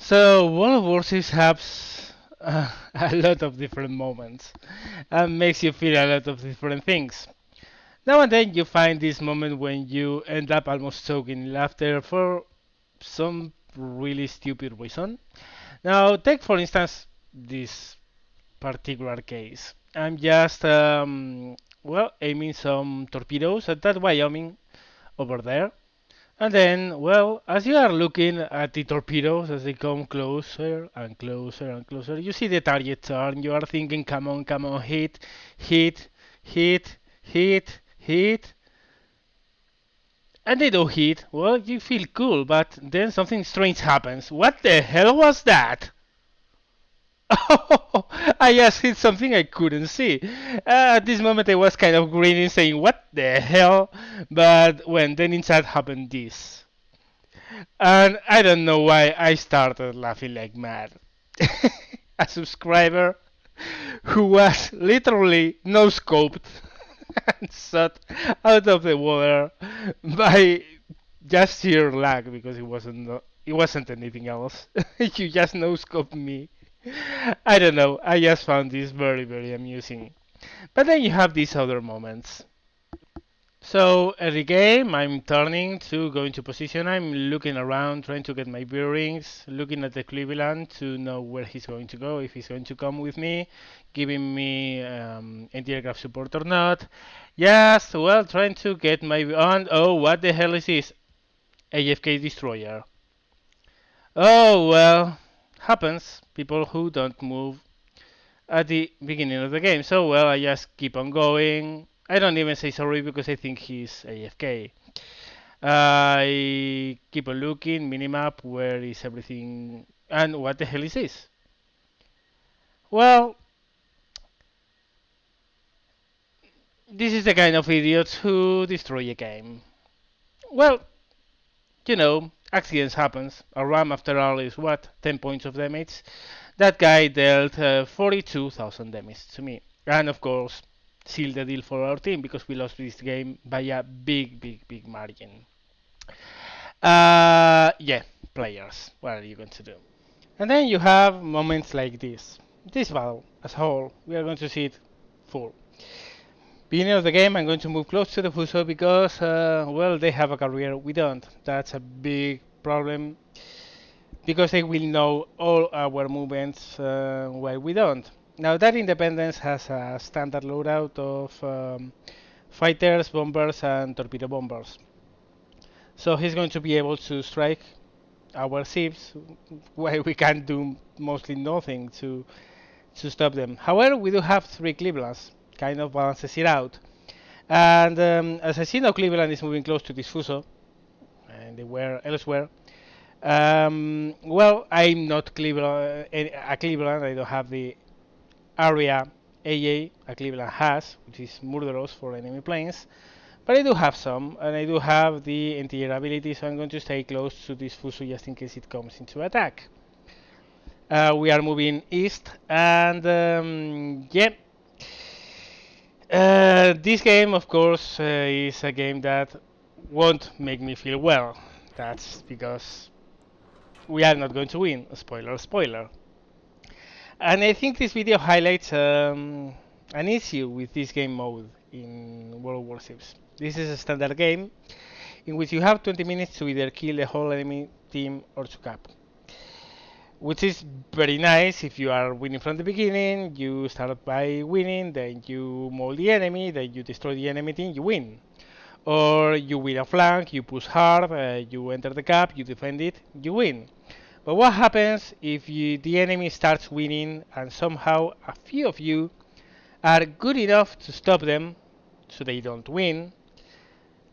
So World of Warships has a lot of different moments and makes you feel a lot of different things. Now and then you find this moment when you end up almost choking in laughter for some really stupid reason. Now take for instance this particular case. I'm just aiming some torpedoes at that Wyoming over there. And then, well, as you are looking at the torpedoes as they come closer and closer and closer, you see the target turn. You are thinking, come on, hit, hit, hit, hit, hit. And they don't hit. Well, you feel cool, but then something strange happens. What the hell was that? Oh, I just hit something I couldn't see. At this moment, I was kind of grinning, saying, "What the hell?" But when then inside happened this. And I don't know why I started laughing like mad. A subscriber who was literally no scoped and shot out of the water by just sheer luck because it wasn't anything else. You just no scoped me. I don't know. I just found this very amusing. But then you have these other moments. So every game I'm turning to go into position. I'm looking around, trying to get my bearings, looking at the Cleveland to know where he's going to go, if he's going to come with me, giving me anti-aircraft support or not. Yes, well, trying to get my on. Oh, what the hell is this? AFK destroyer. Oh well, happens. People who don't move at the beginning of the game. So well, I just keep on going. I don't even say sorry because I think he's AFK. I keep on looking, minimap, where is everything, and what the hell is this? Well, this is the kind of idiots who destroy a game. Well, accidents happens. A RAM after all is what? 10 points of damage. That guy dealt 42,000 damage to me. And of course, sealed the deal for our team because we lost this game by a big margin. Yeah, players. What are you going to do? And then you have moments like this. This battle, as a whole, we are going to see it full. Beginning of the game, I'm going to move close to the Fuso because, well, they have a career, we don't. That's a big problem because they will know all our movements while we don't. Now, that Independence has a standard loadout of fighters, bombers, and torpedo bombers. So he's going to be able to strike our ships while we can do mostly nothing to stop them. However, we do have three Clevelands, kind of balances it out. And as I see now, Cleveland is moving close to this Fuso, and they were elsewhere. Well, I'm not Cleveland, a Cleveland. I don't have the area AA a Cleveland has, which is murderous for enemy planes. But I do have some, and I do have the anti-air ability, so I'm going to stay close to this Fuso just in case it comes into attack. We are moving east, and yeah. This game, of course, is a game that won't make me feel well. That's because we are not going to win. Spoiler, spoiler. And I think this video highlights an issue with this game mode in World of Warships. This is a standard game in which you have 20 minutes to either kill the whole enemy team or to cap. Which is very nice if you are winning from the beginning, you start by winning, then you maul the enemy, then you destroy the enemy team, you win. Or you win a flank, you push hard, you enter the cap, you defend it, you win. But what happens if the enemy starts winning and somehow a few of you are good enough to stop them so they don't win,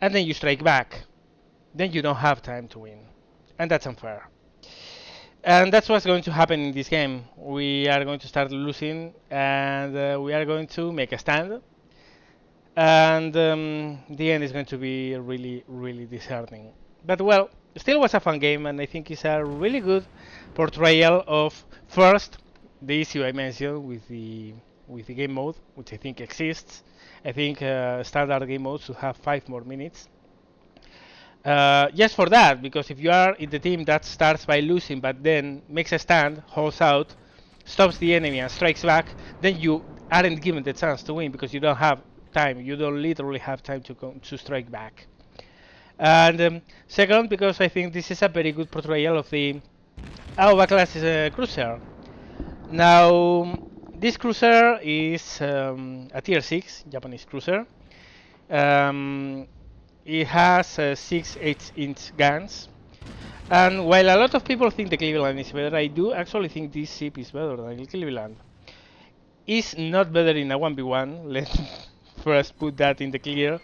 and then you strike back? Then you don't have time to win. And that's unfair. And that's what's going to happen in this game. We are going to start losing, and we are going to make a stand. And the end is going to be really disheartening. But well, still was a fun game, and I think it's a really good portrayal of first the issue I mentioned with the game mode, which I think exists. I think standard game mode should have 5 more minutes. Just for that, because if you are in the team that starts by losing but then makes a stand, holds out, stops the enemy and strikes back, then you aren't given the chance to win because you don't have time. You don't literally have time to strike back. And second, because I think this is a very good portrayal of the Aoba class cruiser. Now, this cruiser is a tier 6 Japanese cruiser. It has 6 8-inch guns. And while a lot of people think the Cleveland is better, I do actually think this ship is better than the Cleveland. It's not better in a 1v1, let's first put that in the clear.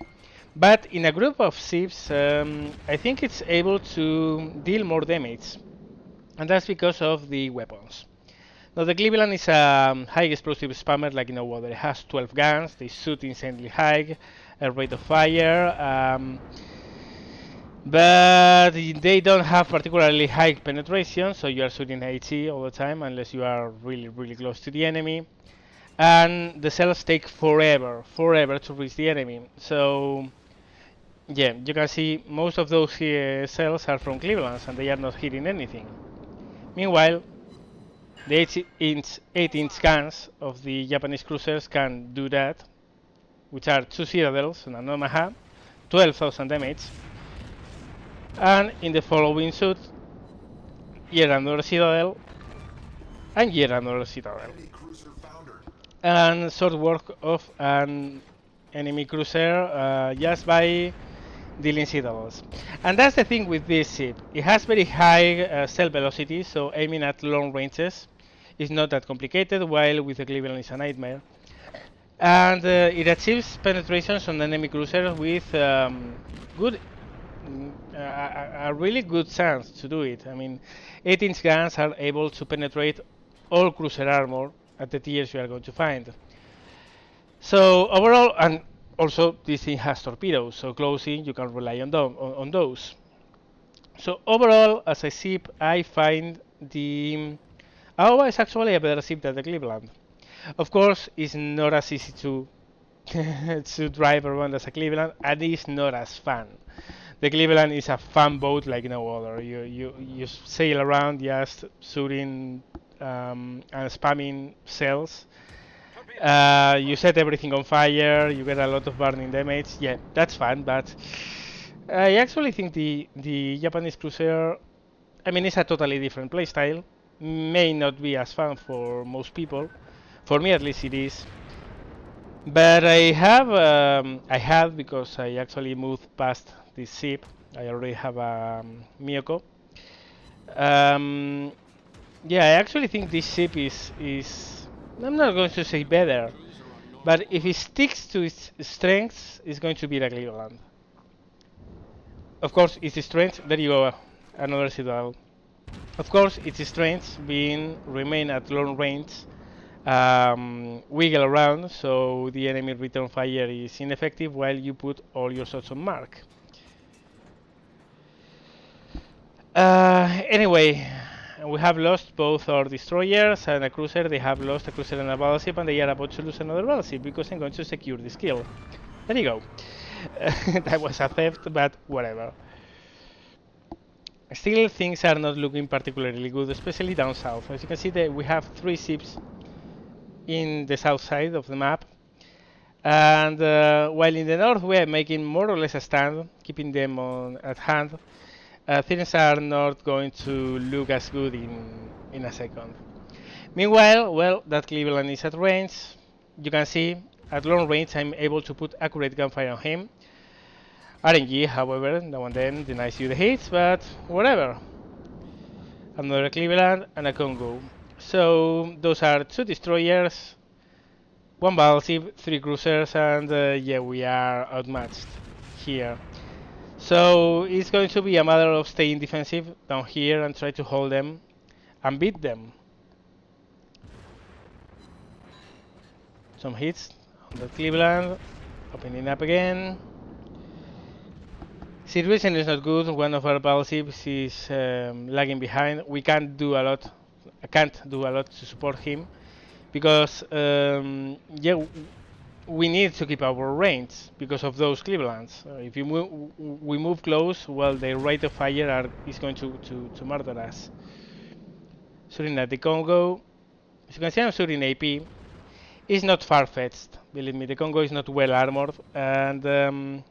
But in a group of ships, I think it's able to deal more damage. And that's because of the weapons. Now the Cleveland is a high explosive spammer like no other. It has 12 guns, they shoot insanely high, a rate of fire, but they don't have particularly high penetration, so you are shooting AT all the time unless you are really close to the enemy. And the cells take forever to reach the enemy. So yeah, you can see most of those cells are from Clevelands and they are not hitting anything. Meanwhile, the 8-inch guns of the Japanese cruisers can do that, which are 2 Citadels and an Omaha, 12,000 damage. And in the following shoot, yet another Citadel, and yet another Citadel. And short work of an enemy cruiser just by dealing Citadels. And that's the thing with this ship. It has very high cell velocity, so aiming at long ranges is not that complicated, while with the Cleveland is a nightmare. And it achieves penetrations on enemy cruisers with a really good chance to do it. I mean, 8-inch guns are able to penetrate all cruiser armor at the tiers you are going to find. So overall, and also this thing has torpedoes, so closing you can rely on those. So overall, as a ship, I find the Aoba is actually a better ship than the Cleveland. Of course, it's not as easy to to drive around as a Cleveland, and it's not as fun. The Cleveland is a fun boat like no other. You sail around just shooting and spamming cells. You set everything on fire. You get a lot of burning damage. Yeah, that's fun, but I actually think the Japanese cruiser, I mean, it's a totally different playstyle. May not be as fun for most people. For me, at least, it is. But I have because I actually moved past this ship. I already have a Miyoko. Yeah, I actually think this ship is I'm not going to say better, but if it sticks to its strengths, it's going to be the Cleveland. Of course, its strength. There you go, another Citadel. Of course, its strengths being remain at long range, wiggle around, so the enemy return fire is ineffective while you put all your shots on mark. Anyway, we have lost both our destroyers and a cruiser. They have lost a cruiser and a battleship, and they are about to lose another battleship because I'm going to secure this kill. There you go. That was a theft, but whatever. Still, things are not looking particularly good, especially down south. As you can see, we have 3 ships in the south side of the map. And while in the north we are making more or less a stand, keeping them at hand, things are not going to look as good in a second. Meanwhile, well, that Cleveland is at range. You can see, at long range I'm able to put accurate gunfire on him. RNG, however, now and then denies you the hits, but whatever. Another Cleveland and a Congo. So those are 2 destroyers, 1 battleship, 3 cruisers, and yeah, we are outmatched here. So it's going to be a matter of staying defensive down here and try to hold them and beat them. Some hits on the Cleveland, opening up again. Situation is not good. One of our battleships is lagging behind. We can't do a lot. I can't do a lot to support him because yeah, we need to keep our range because of those Clevelands. If we move close, well, the rate of fire is going to murder us. Shooting at the Congo. As you can see, I'm shooting AP. It's not far-fetched. Believe me, the Congo is not well armored, and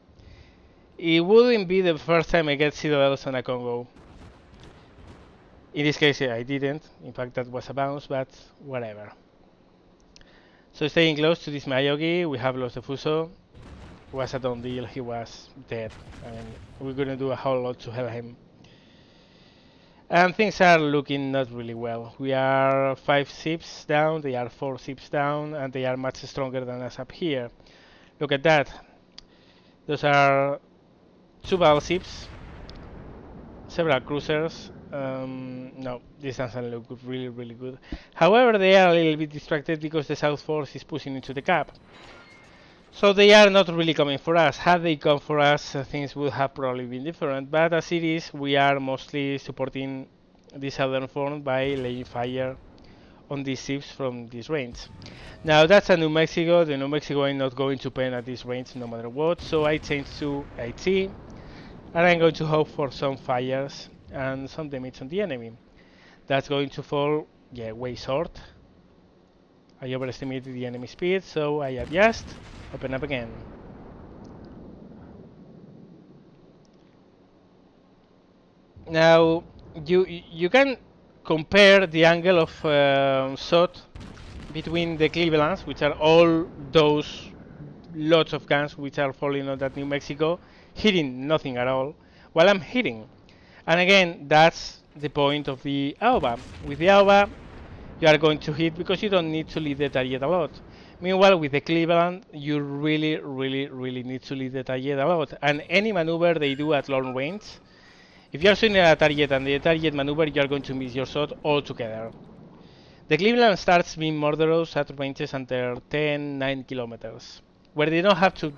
it wouldn't be the first time I get citadels on a Congo. In this case, I didn't. In fact, that was a bounce, but whatever. So staying close to this Mayogi, we have lost the Fuso. It was a done deal, he was dead. I mean, we're gonna do a whole lot to help him. And things are looking not really well. We are 5 ships down, they are 4 ships down, and they are much stronger than us up here. Look at that. Those are 2 battleships, several cruisers. No, this doesn't look really good. However, they are a little bit distracted because the South Force is pushing into the cap. So they are not really coming for us. Had they come for us, things would have probably been different. But as it is, we are mostly supporting the Southern Front by laying fire on these ships from this range. Now that's a New Mexico. The New Mexico I'm not going to pen at this range no matter what. So I changed to AT, and I'm going to hope for some fires and some damage on the enemy. That's going to fall, yeah, way short. I overestimated the enemy speed, so I adjust, open up again. Now you can compare the angle of shot between the Clevelands, which are all those lots of guns which are falling on that New Mexico, hitting nothing at all, while I'm hitting. And again, that's the point of the AOBA. With the AOBA, you are going to hit because you don't need to lead the target a lot. Meanwhile, with the Cleveland, you really need to lead the target a lot. And any maneuver they do at long range, if you are shooting at a target and the target maneuver, you are going to miss your shot altogether. The Cleveland starts being murderous at ranges under 10, 9 kilometers, where they don't have to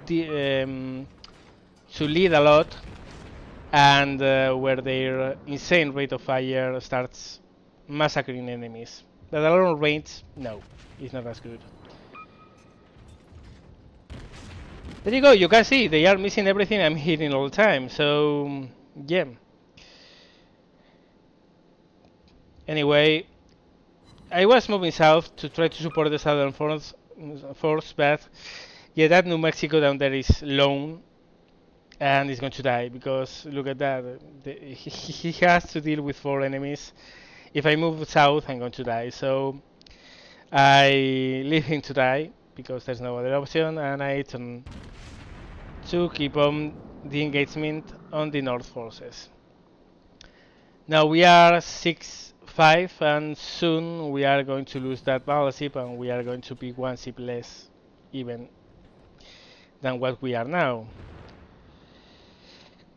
lead a lot, and where their insane rate of fire starts massacring enemies. But at long range, no, it's not as good. There you go, you can see they are missing everything I'm hitting all the time, so yeah. Anyway, I was moving south to try to support the Southern Force, but yeah, that New Mexico down there is lone, and he's going to die because look at that. He has to deal with 4 enemies. If I move south, I'm going to die. So I leave him to die because there's no other option, and I turn to keep on the engagement on the North forces. Now we are 6-5, and soon we are going to lose that battleship, and we are going to be 1 ship less even than what we are now.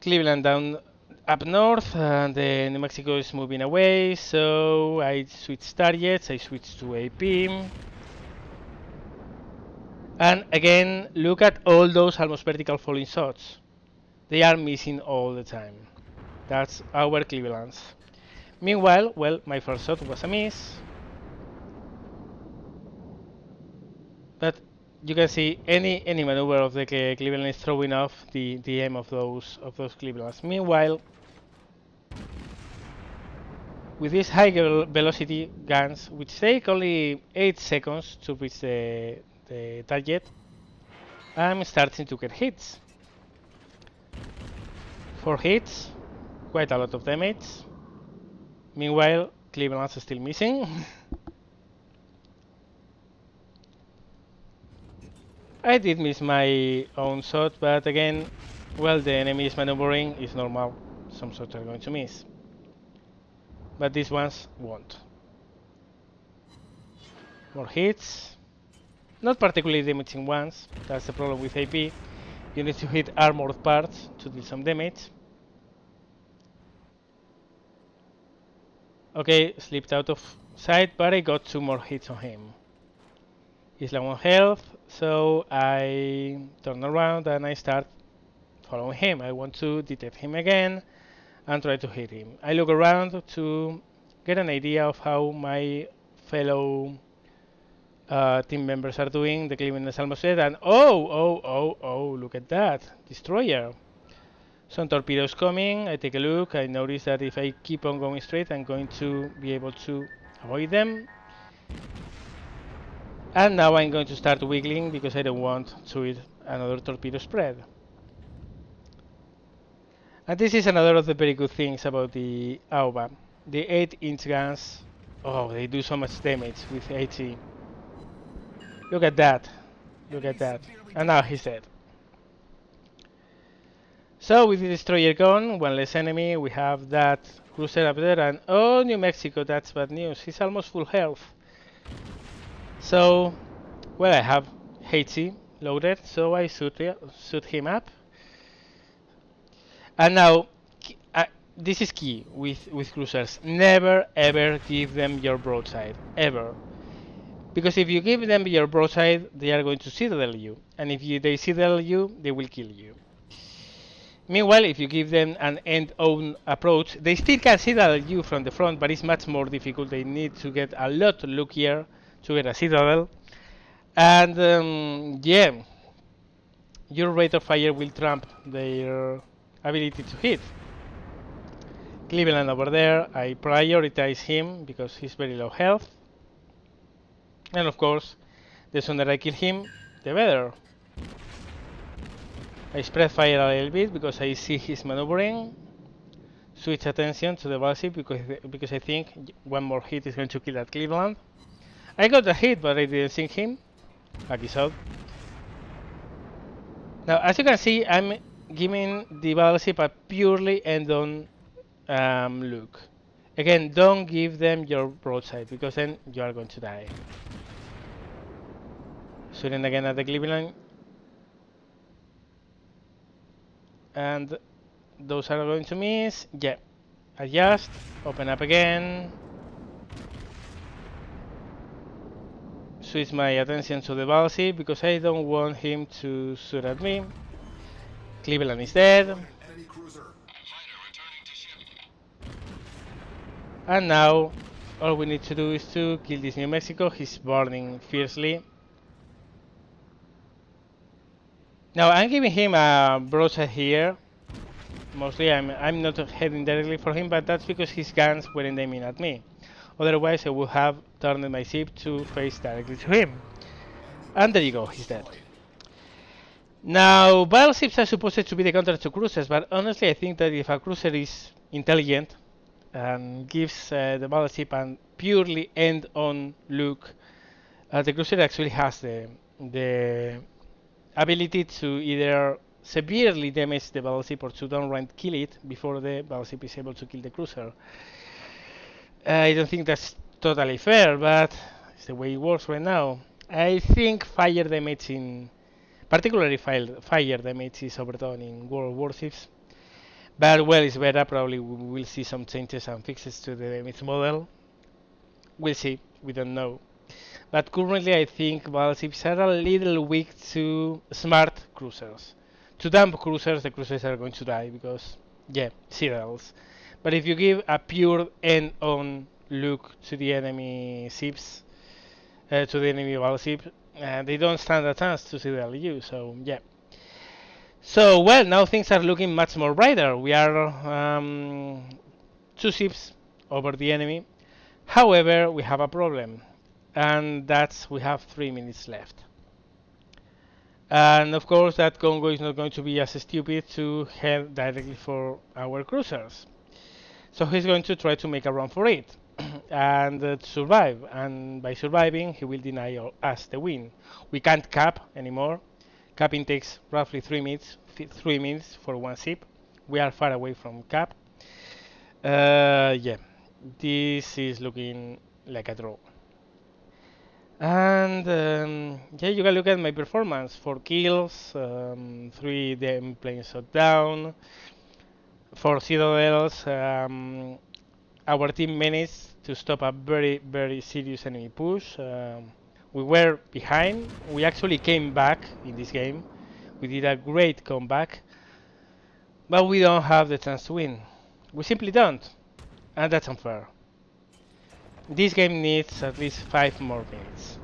Cleveland down up north, and the New Mexico is moving away, so I switch targets, I switch to AP. And again, look at all those almost vertical falling shots. They are missing all the time. That's our Clevelands. Meanwhile, well, my first shot was a miss. But you can see any maneuver of the Cleveland is throwing off the aim of those Clevelands. Meanwhile, with these high velocity guns, which take only 8 seconds to reach the target, I'm starting to get hits. 4 hits, quite a lot of damage. Meanwhile, Cleveland's still missing. I did miss my own shot, but again, well, the enemy is maneuvering, it's normal. Some shots are going to miss. But these ones won't. More hits. Not particularly damaging ones, that's the problem with AP. You need to hit armored parts to deal some damage. Okay, slipped out of sight, but I got 2 more hits on him. He's low on health, so I turn around and I start following him. I want to detect him again and try to hit him. I look around to get an idea of how my fellow team members are doing. The Cleveland is almost dead, and oh, look at that. Destroyer. Some torpedoes coming. I take a look. I notice that if I keep on going straight, I'm going to be able to avoid them. And now I'm going to start wiggling because I don't want to eat another torpedo spread. And this is another of the very good things about the AUBA. The 8-inch guns, oh, they do so much damage with 80. Look at that. Look at that. And now he's dead. So with the destroyer gone, one less enemy, we have that cruiser up there, and oh, New Mexico, that's bad news. He's almost full health. So, well, I have Haiti loaded, so I shoot him up. And now, this is key with cruisers. Never ever give them your broadside, ever. Because if you give them your broadside, they are going to citadel you. And if they citadel you, they will kill you. Meanwhile, if you give them an end-on approach, they still can citadel you from the front, but it's much more difficult. They need to get a lot luckier to get a citadel. And yeah, your rate of fire will trump their ability to hit. Cleveland over there, I prioritize him because he's very low health. And of course, the sooner I kill him, the better. I spread fire a little bit because I see he's maneuvering. Switch attention to the battleship because I think one more hit is going to kill that Cleveland. I got a hit, but I didn't sink him. Lucky shot. Now, as you can see, I'm giving the battleship a purely end-on look. Again, don't give them your broadside because then you are going to die. Shooting again at the Cleveland. And those are going to miss. Yeah. Adjust. Open up again. Switch my attention to the battleship because I don't want him to shoot at me. Cleveland is dead. And now all we need to do is to kill this New Mexico. He's burning fiercely. Now I'm giving him a broadside here. Mostly I'm not heading directly for him, but that's because his guns weren't aiming at me. Otherwise I would have turned my ship to face directly to him. And there you go, he's dead. Now battleships are supposed to be the counter to cruisers, but honestly I think that if a cruiser is intelligent and gives the battleship a purely end-on look, the cruiser actually has the ability to either severely damage the battleship or to downright kill it before the battleship is able to kill the cruiser. I don't think that's totally fair, but it's the way it works right now. I think fire damage particularly fire damage is overdone in World of Warships. But well, it's better. Probably we will see some changes and fixes to the damage model. We'll see. We don't know. But currently, I think battleships are a little weak to smart cruisers. To dumb cruisers, the cruisers are going to die because, yeah, citadels. But if you give a pure end-on look to the enemy ships, to the enemy battleship, they don't stand a chance to citadel you. So yeah. So well, now things are looking much more brighter. We are 2 ships over the enemy. However, we have a problem, and that's we have 3 minutes left. And of course, that Congo is not going to be as stupid to head directly for our cruisers. So he's going to try to make a run for it and survive. And by surviving, he will deny us the win. We can't cap anymore. Capping takes roughly 3 minutes. 3 minutes for one ship. We are far away from cap. Yeah, this is looking like a draw. And yeah, you can look at my performance: 4 kills, 3 damn planes shot down, 4 citadels. Our team managed to stop a very serious enemy push. We were behind. We actually came back in this game. We did a great comeback, but we don't have the chance to win. We simply don't, and that's unfair. This game needs at least 5 more minutes.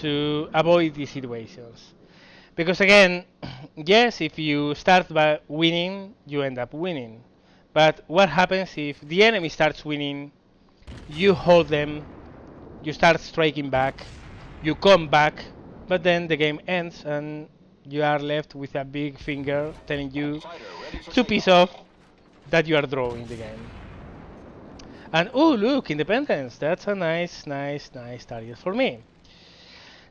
to avoid these situations. Because again, yes, if you start by winning, you end up winning. But what happens if the enemy starts winning, you hold them, you start striking back, you come back, but then the game ends and you are left with a big finger telling you to piss off that you are drawing the game. And oh look, independence, that's a nice target for me.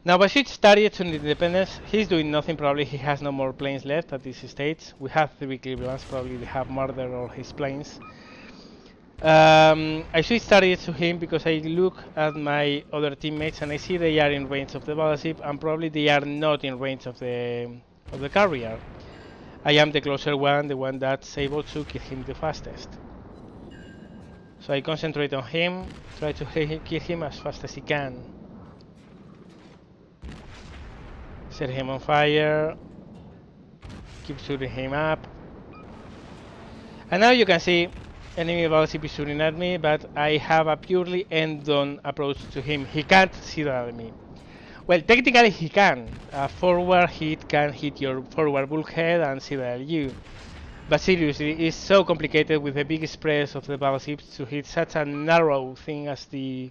Now by switch target to independence, he's doing nothing, probably he has no more planes left at this stage. We have 3 Clevelands, probably they have murdered all his planes. I switch target to him because I look at my other teammates and I see they are in range of the battleship and probably they are not in range of the carrier. I am the closer one, the one that's able to kill him the fastest. So I concentrate on him, try to kill him as fast as he can. Set him on fire, keep shooting him up. And now you can see enemy battleship is shooting at me, but I have a purely end-on approach to him. He can't citadel me. Well, technically he can. A forward hit can hit your forward bulkhead and citadel you. But seriously, it's so complicated with the big spreads of the battleships to hit such a narrow thing as the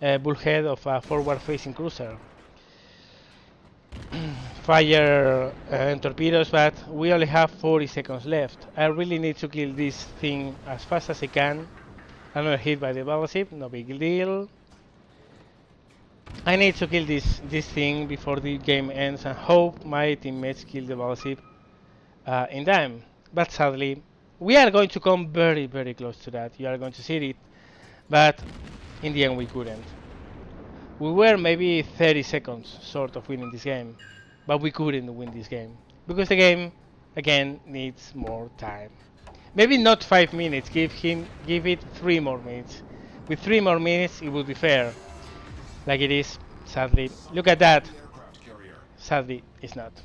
bulkhead of a forward-facing cruiser. Fire torpedoes, but we only have 40 seconds left. I really need to kill this thing as fast as I can. Another hit by the battleship, no big deal. I need to kill this thing before the game ends and hope my teammates kill the battleship in time. But sadly, we are going to come very close to that. You are going to see it, but in the end we couldn't. We were maybe 30 seconds short of winning this game, but we couldn't win this game because the game again needs more time. Maybe not 5 minutes. Give it 3 more minutes. With 3 more minutes, it would be fair. Like it is, sadly. Look at that. Sadly, it's not.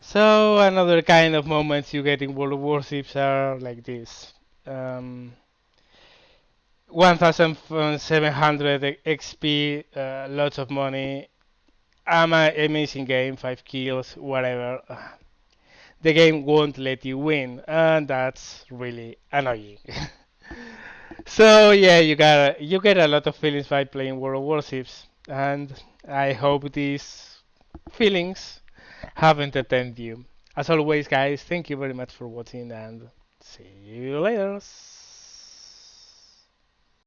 So another kind of moments you get in World of Warships are like this. 1700 XP, lots of money, amazing game, 5 kills, whatever. The game won't let you win, and that's really annoying. So yeah, you get a lot of feelings by playing World of Warships, and I hope these feelings have entertained you. As always, guys, thank you very much for watching, and see you later.